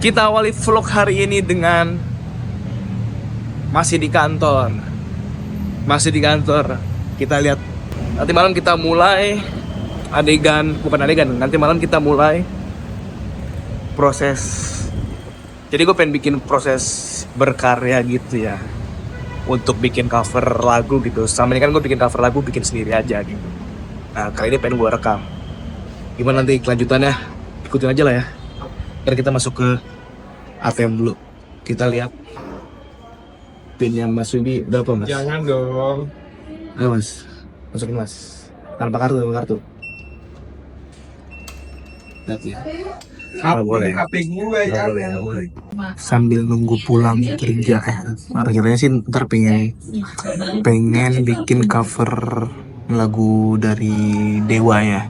Kita awali vlog hari ini dengan masih di kantor. Masih di kantor. Kita lihat nanti malam kita mulai nanti malam kita mulai proses. Jadi gue pengen bikin proses berkarya gitu ya, untuk bikin cover lagu gitu. Sama ini kan gue bikin cover lagu, bikin sendiri aja gitu. Nah kali ini pengen gue rekam. Gimana nanti kelanjutannya, ikutin aja lah ya. Ntar kita masuk ke ATM dulu. Kita lihat pinnya Mas Wibi udah apa Mas? Jangan dong. Ayo Mas, masukin Mas. Tanpa kartu. Lihat ya. Boleh. HP gue Nggak boleh. Sambil nunggu pulang kerja akhirnya sih ntar pengen bikin cover lagu dari Dewa ya,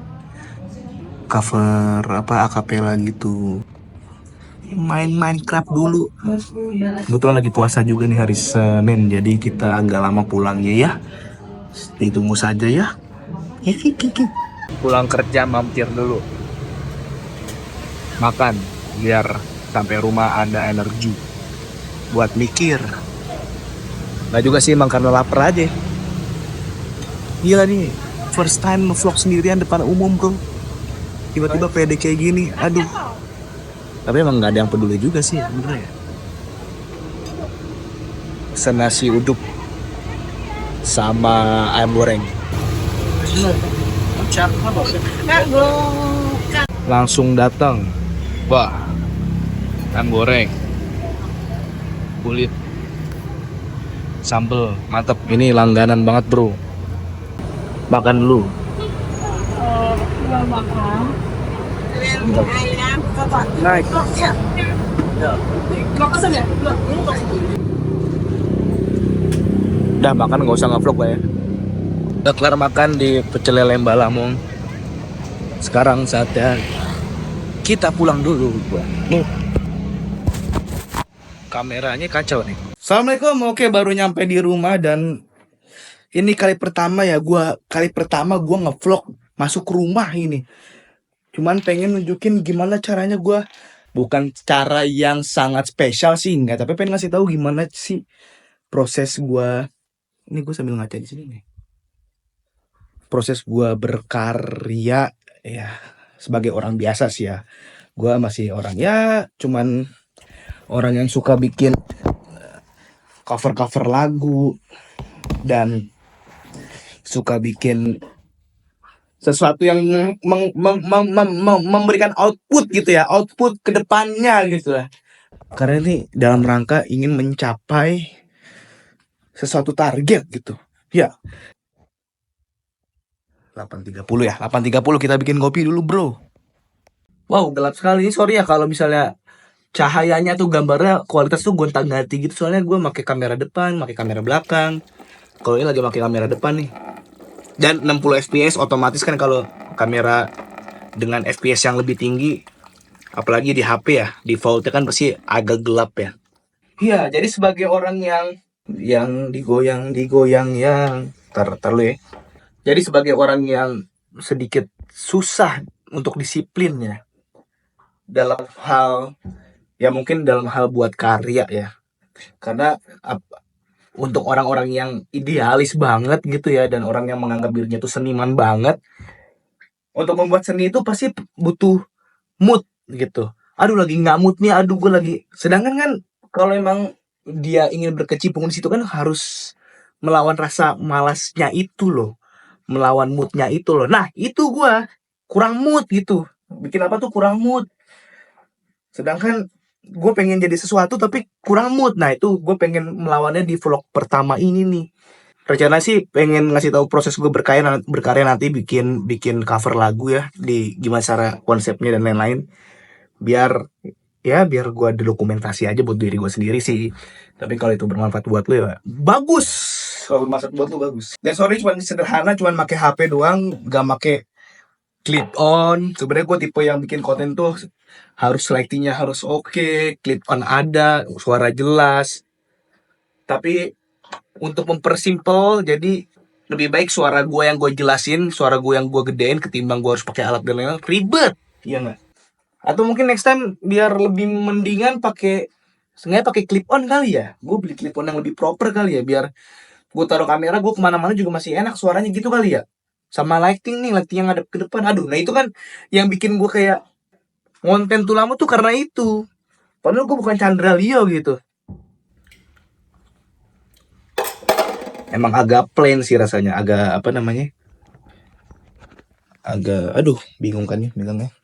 cover apa akapela gitu, main Minecraft dulu. Kebetulan lagi puasa juga nih hari Senin, jadi kita agak lama pulangnya ya. Ditunggu saja ya. Pulang kerja mampir dulu makan biar sampai rumah ada energi buat mikir. Nah juga sih emang karena lapar aja. Gila nih, first time vlog sendirian depan umum bro. Tiba-tiba pede kayak gini, aduh. Tapi emang nggak ada yang peduli juga sih sebenarnya. Senasi uduk sama ayam goreng. Langsung datang. Wah, ayam goreng, kulit, sambel, mantep. Ini langganan banget bro. Makan dulu. Naik. Udah makan nggak usah nge-vlog lah ya. Udah kelar makan di pecel lele Mbak Lamong. Sekarang saatnya kita pulang dulu. Nih, kameranya kacau nih. Assalamualaikum. Oke, baru nyampe di rumah dan ini kali pertama gua nge-vlog masuk rumah ini. Cuman pengen nunjukin gimana caranya gua, bukan cara yang sangat spesial sih enggak, tapi pengen ngasih tahu gimana sih proses gua. Ini gue sambil ngaca di sini nih. Proses gua berkarya ya sebagai orang biasa sih ya. Gua masih orang ya, cuman orang yang suka bikin cover-cover lagu dan suka bikin sesuatu yang memberikan output gitu ya, output ke depannya gitu lah. Karena ini dalam rangka ingin mencapai sesuatu target gitu. Ya. 8.30 ya, 8.30 kita bikin kopi dulu bro. Wow, gelap sekali. Sorry ya kalau misalnya cahayanya tuh, gambarnya kualitas tuh gonta-ganti gitu. Soalnya gue pakai kamera depan, pakai kamera belakang. Kalau ini lagi pakai kamera depan nih. Dan 60 fps otomatis kan kalau kamera dengan fps yang lebih tinggi, apalagi di HP ya, defaultnya kan pasti agak gelap ya. Iya, jadi sebagai orang yang digoyang yang tar lu ya. Jadi sebagai orang yang sedikit susah untuk disiplin ya dalam hal ya, mungkin dalam hal buat karya ya. Karena untuk orang-orang yang idealis banget gitu ya, dan orang yang menganggap dirinya tuh seniman banget, untuk membuat seni itu pasti butuh mood gitu. Aduh lagi nggak mood nih, aduh gue lagi. Sedangkan kan kalau emang dia ingin berkecimpung di situ kan harus melawan rasa malasnya itu loh, melawan moodnya itu loh. Nah itu gue kurang mood gitu. Bikin apa tuh kurang mood. Sedangkan gue pengen jadi sesuatu tapi kurang mood. Nah itu gue pengen melawannya di vlog pertama ini nih. Rencana sih pengen ngasih tahu proses gue berkarya nanti bikin cover lagu ya, di gimana cara konsepnya dan lain-lain. Biar gue ada dokumentasi aja buat diri gue sendiri sih. Tapi kalau itu bermanfaat buat lo ya bagus. Kalau bermanfaat buat lo bagus. Dan sorry cuma sederhana, cuma pakai HP doang, gak pakai clip on. Sebenarnya gue tipe yang bikin konten tuh harus lightingnya harus oke, clip on ada, suara jelas. Tapi untuk mempersimpel, jadi lebih baik suara gue yang gue jelasin, suara gue yang gue gedein ketimbang gue harus pakai alat dan lain-lain, ribet. Iya nggak? Atau mungkin next time biar lebih mendingan sengaja pakai clip on kali ya. Gue beli clip on yang lebih proper kali ya, biar gue taruh kamera gue kemana-mana juga masih enak suaranya gitu kali ya. Sama lighting nih, lighting yang ngadep ke depan. Aduh, nah itu kan yang bikin gue kayak konten tuh lama tuh karena itu. Padahal gue bukan Chandra Leo gitu. Emang agak plain sih rasanya, agak apa namanya? Agak, aduh, bingung kan ya bilangnya.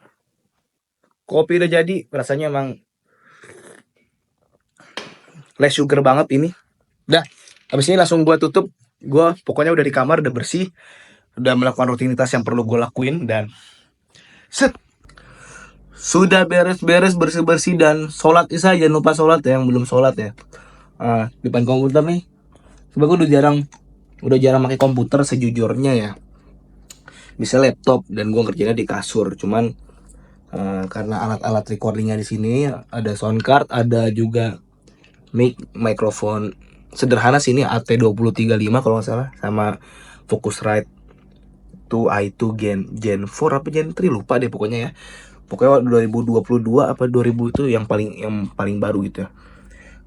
Kopi udah jadi, rasanya emang less sugar banget ini. Dah, habis ini langsung gue tutup. Gue pokoknya udah di kamar, udah bersih, udah melakukan rutinitas yang perlu gue lakuin, dan set, sudah beres-beres, bersih-bersih, dan sholat isya. Jangan lupa sholat ya, yang belum sholat ya. Depan komputer nih, sebenernya gue udah jarang pakai komputer sejujurnya ya. Bisa laptop, dan gue ngerjainnya di kasur. Cuman karena alat-alat recordingnya di sini ada sound card, ada juga mikrofon sederhana sini AT2035 kalau nggak salah, sama Focusrite tuh i2 Gen 4 apa Gen 3 lupa deh pokoknya ya. Pokoknya 2022 apa 2000 itu yang paling baru gitu ya.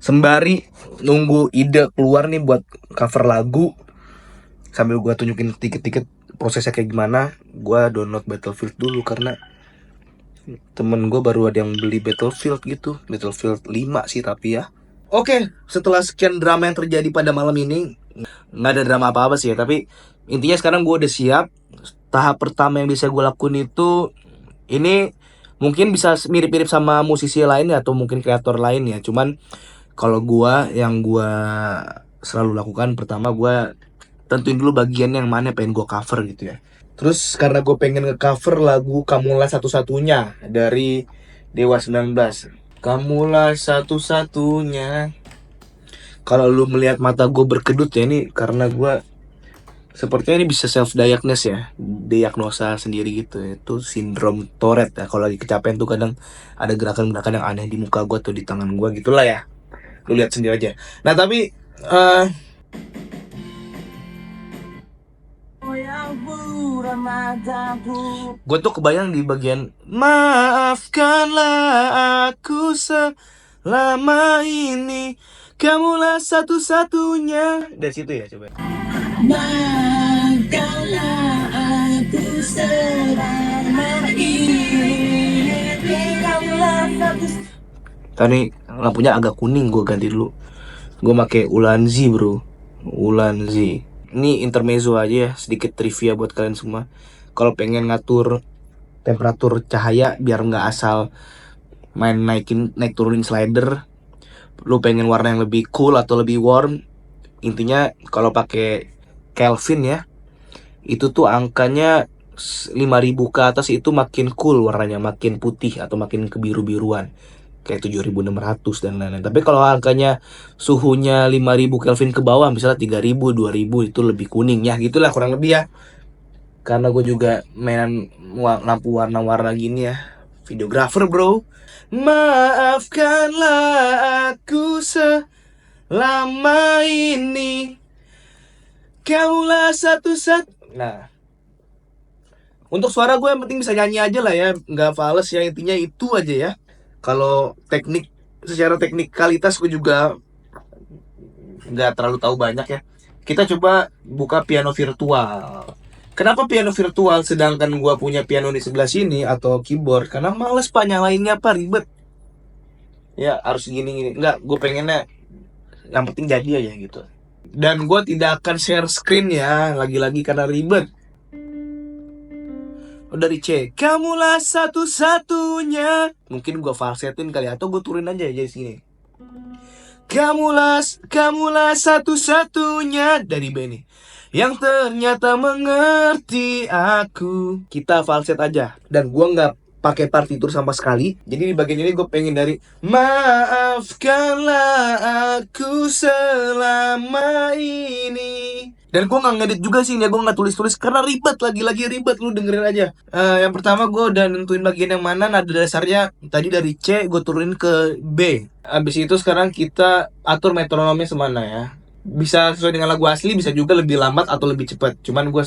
Sembari nunggu ide keluar nih buat cover lagu, sambil gua tunjukin dikit-dikit prosesnya kayak gimana, gua download Battlefield dulu karena temen gue baru ada yang beli Battlefield gitu, Battlefield 5 sih tapi ya. Oke, setelah sekian drama yang terjadi pada malam ini, nggak ada drama apa-apa sih ya, tapi intinya sekarang gue udah siap. Tahap pertama yang bisa gue lakuin itu, ini mungkin bisa mirip-mirip sama musisi lain ya, atau mungkin kreator lain ya. Cuman kalau yang gue selalu lakukan, pertama gue tentuin dulu bagian yang mana pengen gue cover gitu ya. Terus karena gue pengen nge-cover lagu Kamulah Satu-Satunya dari Dewa 19. Kamulah satu-satunya. Kalau lu melihat mata gue berkedut ya, ini karena gue sepertinya ini bisa self diagnose ya, diagnosa sendiri gitu. Itu sindrom Tourette ya. Kalau lagi kecapean tuh kadang ada gerakan-gerakan yang aneh di muka gue atau di tangan gue gitulah ya. Lu lihat sendiri aja. Nah tapi gue tuh kebayang di bagian maafkanlah aku selama ini, kamulah satu-satunya. Dari situ ya coba. Maafkanlah aku selama ini, kamulah satu. Tadi lampunya agak kuning, gue ganti dulu. Gue pakai Ulanzi bro, Ulanzi. Ini intermezzo aja ya, sedikit trivia buat kalian semua. Kalau pengen ngatur temperatur cahaya biar nggak asal naik turunin slider, lu pengen warna yang lebih cool atau lebih warm, intinya kalau pakai Kelvin ya, itu tuh angkanya 5000 ke atas itu makin cool warnanya, makin putih atau makin kebiru-biruan kayak 7600 dan lain-lain. Tapi kalau angkanya suhunya 5000 Kelvin ke bawah, misalnya 3000, 2000, itu lebih kuning ya, gitulah kurang lebih ya. Karena gue juga mainan lampu warna-warna gini ya, videografer bro. Maafkanlah aku selama ini, kaulah satu-satu. Nah, untuk suara gue yang penting bisa nyanyi aja lah ya, nggak fals ya, intinya itu aja ya. Kalau secara teknikalitas gue juga nggak terlalu tahu banyak ya. Kita coba buka piano virtual. Kenapa piano virtual sedangkan gue punya piano di sebelah sini atau keyboard? Karena males pak nyalainnya pak, ribet. Ya harus gini. Nggak, gue pengennya yang penting jadi aja gitu. Dan gue tidak akan share screen ya, lagi-lagi karena ribet. Dari C, kamulah satu-satunya. Mungkin gue falsetin kali, atau gue turunin aja jadi sini. Kamulah satu-satunya dari Benny yang ternyata mengerti aku. Kita falset aja, dan gue nggak pakai partitur sama sekali. Jadi di bagian ini gue pengen dari maafkanlah aku selama ini. Dan gue nggak ngedit juga sih, ya gue nggak tulis karena ribet, lagi ribet, lu dengerin aja. Yang pertama gue udah nentuin bagian yang mana, nada dasarnya tadi dari C gue turunin ke B. Abis itu sekarang kita atur metronomnya semana ya. Bisa sesuai dengan lagu asli, bisa juga lebih lambat atau lebih cepat. Cuman gue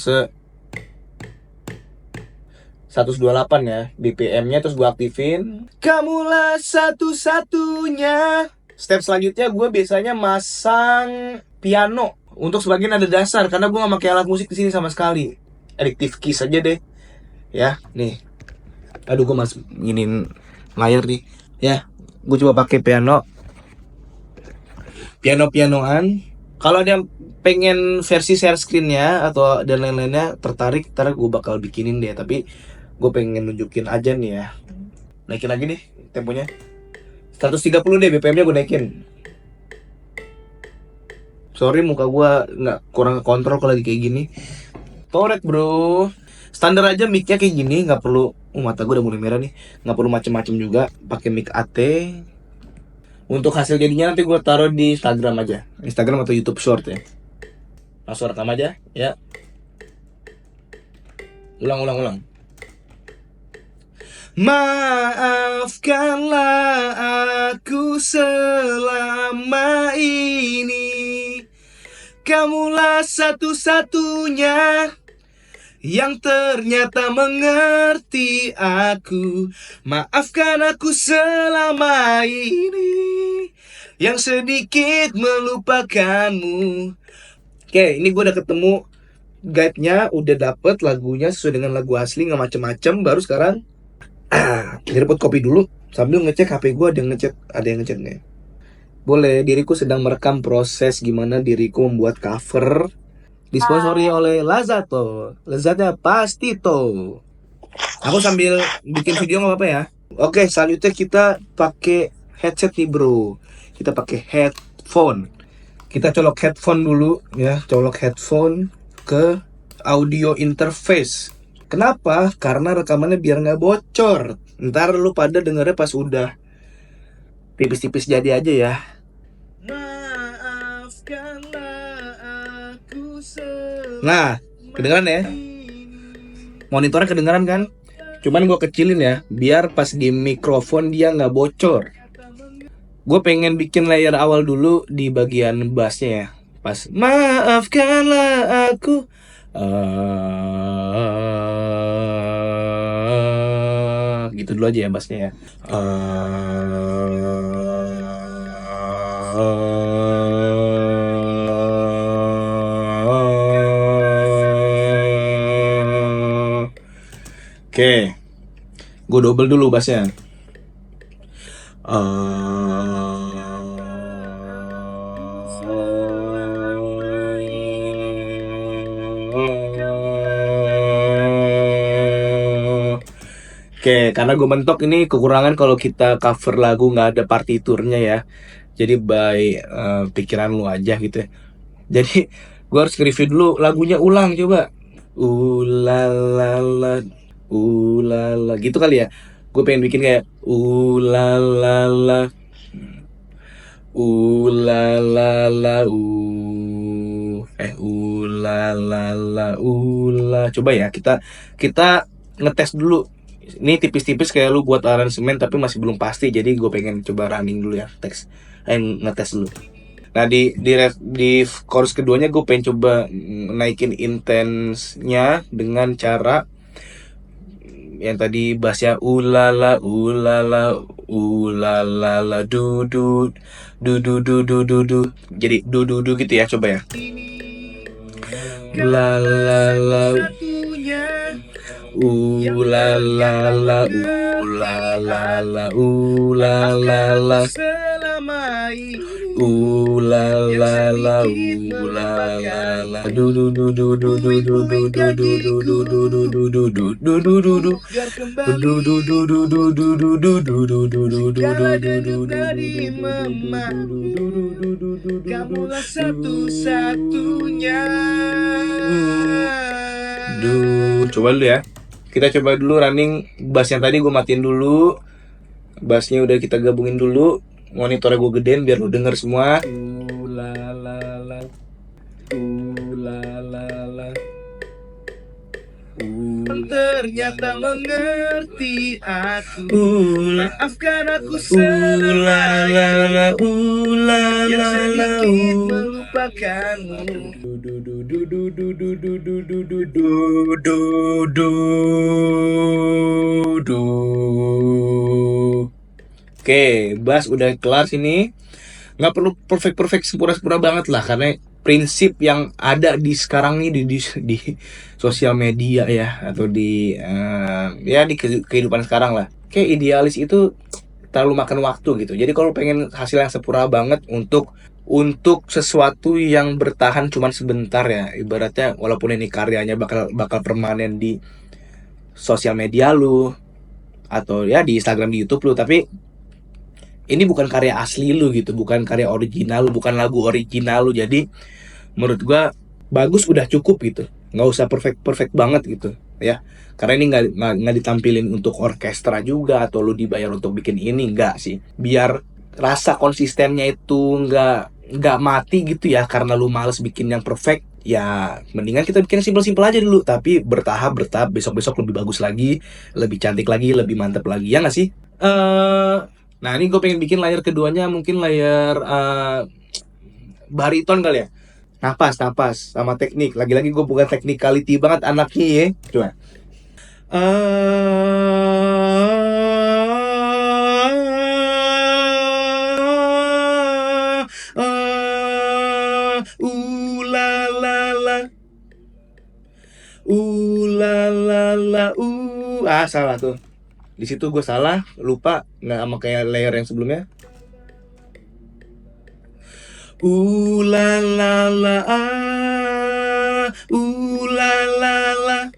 128 ya BPM-nya, terus gue aktifin. Kamulah satu-satunya. Step selanjutnya gue biasanya masang piano untuk sebagian ada dasar, karena gue gak pakai alat musik di sini sama sekali. Addictive Keys aja deh. Ya, nih. Aduh, gue inginin layar nih. Ya, gue coba pakai pianoan. Kalau ada yang pengen versi share screen-nya atau dan lain-lainnya tertarik, ntar gue bakal bikinin deh. Tapi gue pengen nunjukin aja nih ya. Naikin lagi nih temponya. 130 deh BPM-nya gue naikin. Sorry, muka gue nggak kurang kontrol kalau lagi kayak gini. Torek bro. Standar aja mic-nya kayak gini, nggak perlu. Mata gue udah mulai merah nih. Nggak perlu macem-macem juga. Pakai mic AT. Untuk hasil jadinya nanti gue taruh di Instagram aja. Instagram atau YouTube Short ya. Langsung rekam aja ya. Ulang. Maafkanlah aku selama ini. Kamulah satu-satunya yang ternyata mengerti aku. Maafkan aku selama ini yang sedikit melupakanmu. Oke, ini gue udah ketemu guide-nya, udah dapet lagunya sesuai dengan lagu asli, nggak macem-macem. Baru sekarang ngerepot kopi dulu sambil ngecek HP gue ada yang ngechat nggak. Boleh, diriku sedang merekam proses gimana diriku membuat cover. Disponsori oleh Lazato. Lezatnya pasti tuh. Aku sambil bikin video nggak apa-apa ya. Oke, selanjutnya kita pakai headset nih bro. Kita pakai headphone. Kita colok headphone dulu ya. Colok headphone ke audio interface. Kenapa? Karena rekamannya biar nggak bocor. Ntar lu pada dengernya pas udah tipis-tipis jadi aja ya. Nah, kedengeran ya? Monitornya kedengeran kan? Cuman gue kecilin ya, biar pas di mikrofon dia nggak bocor. Gue pengen bikin layer awal dulu di bagian bassnya ya. Pas maafkanlah aku. Gitu dulu aja ya bassnya ya. Oke, gue double dulu bassnya. Oke, karena gue mentok ini kekurangan kalau kita cover lagu nggak ada partiturnya ya. Jadi by pikiran lu aja gitu ya. Jadi gue harus review dulu lagunya ulang coba. Ulalala, ulala gitu kali ya. Gue pengen bikin kayak ulalala, ulalala, ulalala. Coba ya kita ngetes dulu. Ini tipis-tipis kayak lu buat aransemen tapi masih belum pasti. Jadi gue pengen coba running dulu ya ngetes dulu. Nah di chorus keduanya gue pengen coba naikin intensnya dengan cara yang tadi bassnya ulala du jadi du gitu ya, coba ya. La la la la la kamulah satu-satunya. Coba dulu ya. Kita coba dulu running bass yang tadi gue matiin dulu. Bassnya udah kita gabungin dulu. Monitornya gue gedein biar lu denger semua. Ternyata mengerti aku. Maafkan aku selama yang sedikit melupakanmu. melupakanmu. Du du du du du du du du du du du du du. Oke, bass udah kelar sini. Nggak perlu perfect sempurna banget lah, karena prinsip yang ada di sekarang nih di sosial media ya, atau di ya di kehidupan sekarang lah, kayak idealis itu terlalu makan waktu gitu. Jadi kalau pengen hasil yang sempurna banget untuk sesuatu yang bertahan cuman sebentar ya, ibaratnya walaupun ini karyanya bakal permanen di sosial media lu atau ya di Instagram, di YouTube lu, tapi ini bukan karya asli lu gitu, bukan karya original lu, bukan lagu original lu. Jadi menurut gua bagus udah cukup gitu, nggak usah perfect banget gitu ya, karena ini nggak ditampilin untuk orkestra juga atau lu dibayar untuk bikin ini, nggak sih. Biar rasa konsistennya itu nggak mati gitu ya, karena lu males bikin yang perfect, ya mendingan kita bikin simpel-simpel aja dulu, tapi bertahap besok lebih bagus lagi, lebih cantik lagi, lebih mantep lagi, ya nggak sih? Nah ini gue pengen bikin layar keduanya mungkin layar bariton kali ya. Napas sama teknik. Lagi-lagi gue bukan technicality banget anaknya ya. Coba. La la la. La la la. Salah tuh. Di situ gue salah, lupa nggak sama kayak layer yang sebelumnya. La la la la la la.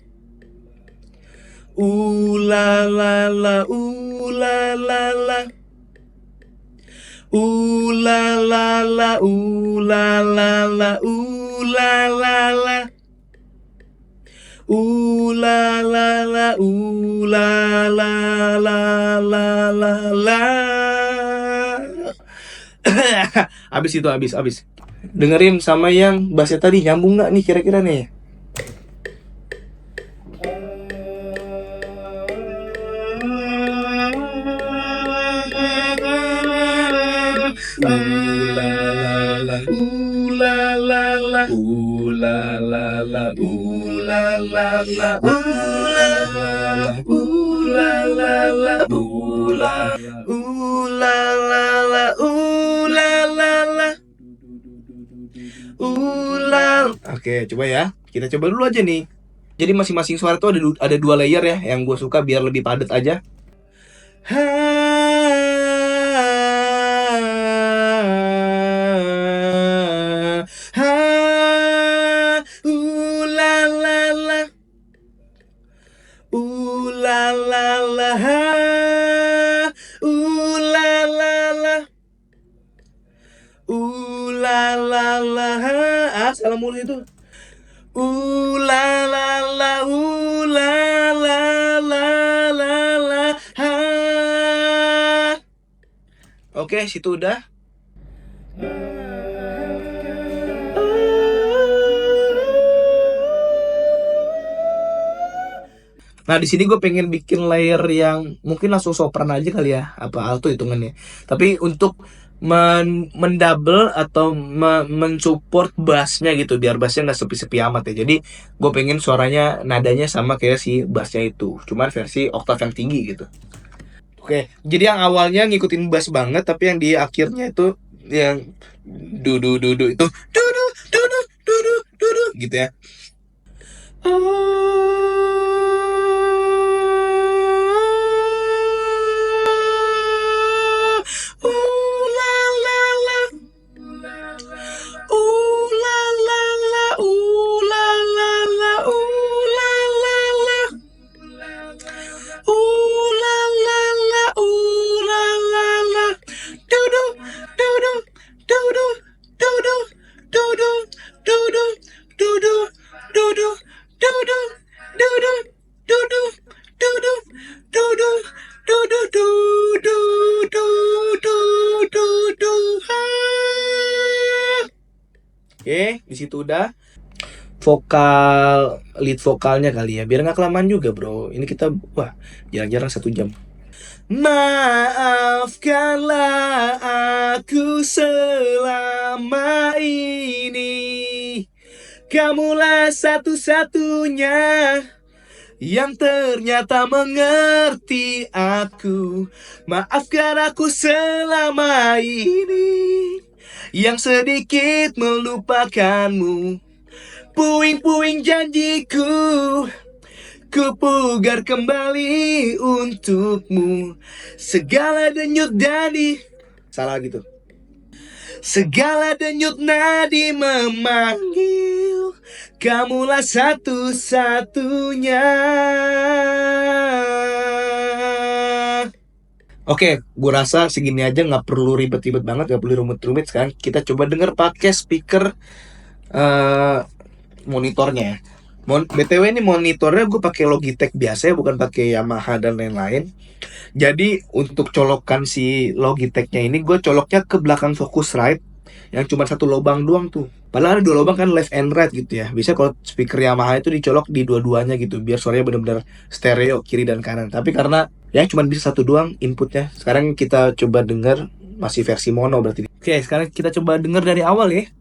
La la la la la la. La la la la la la la la la. La la la la la la la. Abis itu abis. Dengerin sama yang bassnya tadi, nyambung nggak nih kira-kira nih? Oke, coba ya. Kita coba dulu aja nih. Jadi masing-masing suara tuh ada dua layer ya, yang gue suka biar lebih padat aja. Salah mulu itu. La la la la la la la la ha. Oke, situ udah. Nah di sini gue pengen bikin layer yang mungkin langsung sopran aja kali ya, apa alto hitungannya. Tapi untuk mendouble atau mensupport bassnya gitu, biar bassnya nggak sepi-sepi amat ya. Jadi gue pengen suaranya nadanya sama kayak si bassnya itu, cuman versi oktav yang tinggi gitu. Oke, jadi yang awalnya ngikutin bass banget, tapi yang di akhirnya itu yang dudu itu dudu gitu ya. Oke, di situ udah. Lead vokalnya kali ya, biar nggak kelamaan juga bro. Ini kita jarang-jarang 1 jam. Maafkanlah aku selama ini. Kamulah satu-satunya yang ternyata mengerti aku. Maafkan aku selama ini yang sedikit melupakanmu. Puing-puing janjiku ku pugar kembali untukmu. Segala denyut nadi, salah gitu. Segala denyut nadi memanggil, kamulah satu-satunya. Oke, gue rasa segini aja, nggak perlu ribet-ribet banget, nggak perlu rumit-rumit. Sekarang kita coba denger pakai speaker monitornya ya. BTW ini monitornya gue pakai Logitech biasa ya, bukan pakai Yamaha dan lain-lain. Jadi untuk colokan si Logitechnya ini gue coloknya ke belakang Focusrite yang cuma satu lubang doang tuh. Padahal ada dua lubang kan, left and right gitu ya. Biasanya kalau speaker Yamaha itu dicolok di dua-duanya gitu biar suaranya benar-benar stereo kiri dan kanan. Tapi karena ya cuma bisa satu doang inputnya. Sekarang kita coba dengar, masih versi mono berarti. Oke, sekarang kita coba dengar dari awal ya.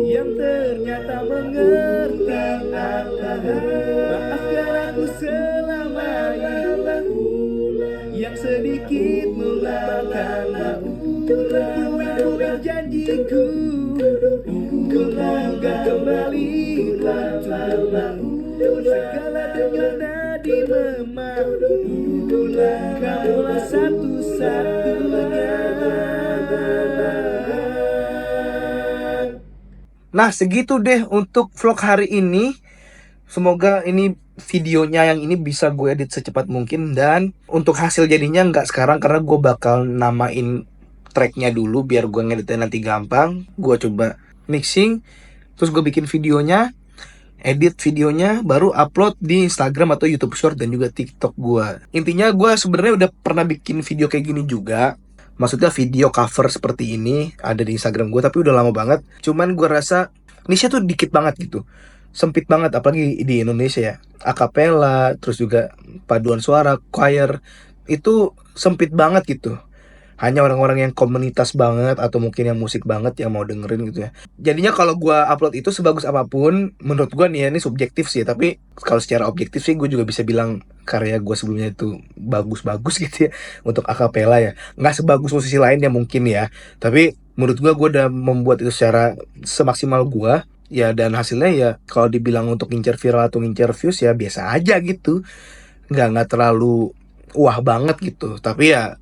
Yang ternyata mengerti aku. Maafkan aku selama ini yang sedikit melupakanmu. Puing-puing janjiku ku pugar kembali untukmu. Segala denyut nadi memanggil, kamulah satu-satunya. Nah, segitu deh untuk vlog hari ini. Semoga ini videonya yang ini bisa gue edit secepat mungkin. Dan untuk hasil jadinya nggak sekarang, karena gue bakal namain tracknya dulu biar gue ngeditnya nanti gampang. Gue coba mixing, terus gue bikin videonya, edit videonya, baru upload di Instagram atau YouTube Short dan juga TikTok gue. Intinya gue sebenarnya udah pernah bikin video kayak gini juga. Maksudnya video cover seperti ini ada di Instagram gue, tapi udah lama banget. Cuman gue rasa niche tuh dikit banget gitu, sempit banget, apalagi di Indonesia ya. Akapela, terus juga paduan suara, choir, itu sempit banget gitu. Hanya orang-orang yang komunitas banget atau mungkin yang musik banget yang mau dengerin gitu ya. Jadinya kalau gue upload itu sebagus apapun, menurut gue nih ya, ini subjektif sih, tapi kalau secara objektif sih gue juga bisa bilang karya gue sebelumnya itu bagus-bagus gitu ya untuk akapela ya. Nggak sebagus musisi lain ya mungkin ya, tapi menurut gue udah membuat itu secara semaksimal gue ya. Dan hasilnya ya kalau dibilang untuk ngincer viral atau ngincer views ya biasa aja gitu, nggak terlalu wah banget gitu. Tapi ya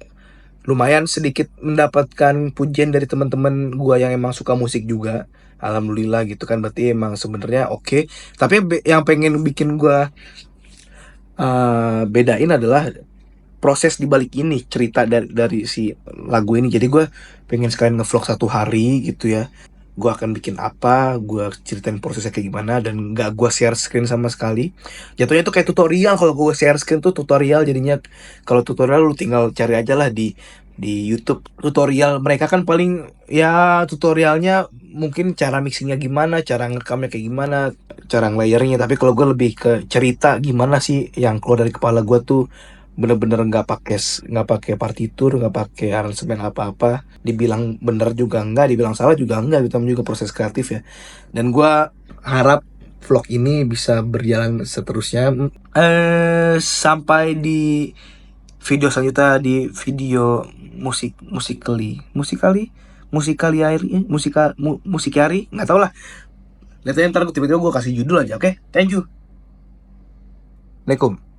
lumayan sedikit mendapatkan pujian dari teman-teman gua yang emang suka musik juga. Alhamdulillah gitu kan, berarti emang sebenarnya oke. Tapi yang pengen bikin gua bedain adalah proses dibalik ini, cerita dari si lagu ini. Jadi gua pengen sekalian ngevlog satu hari gitu ya. Gua akan bikin apa, gua ceritain prosesnya kayak gimana, dan nggak gua share screen sama sekali. Jatuhnya tuh kayak tutorial. Kalau gua share screen tuh tutorial jadinya. Kalau tutorial lu tinggal cari aja lah di YouTube tutorial. Mereka kan paling ya tutorialnya mungkin cara mixingnya gimana, cara ngerekamnya kayak gimana, cara nge-layernya. Tapi kalau gue lebih ke cerita gimana sih yang keluar dari kepala gue tuh, bener-bener nggak pakai partitur, nggak pakai aransemen apa-apa. Dibilang bener juga enggak, dibilang salah juga enggak, itu juga proses kreatif ya. Dan gue harap vlog ini bisa berjalan seterusnya, sampai di video selanjutnya, di video musikari, nggak tau lah. Lihatnya ntar tiba-tiba gue kasih judul aja. Oke, thank you. Assalamualaikum.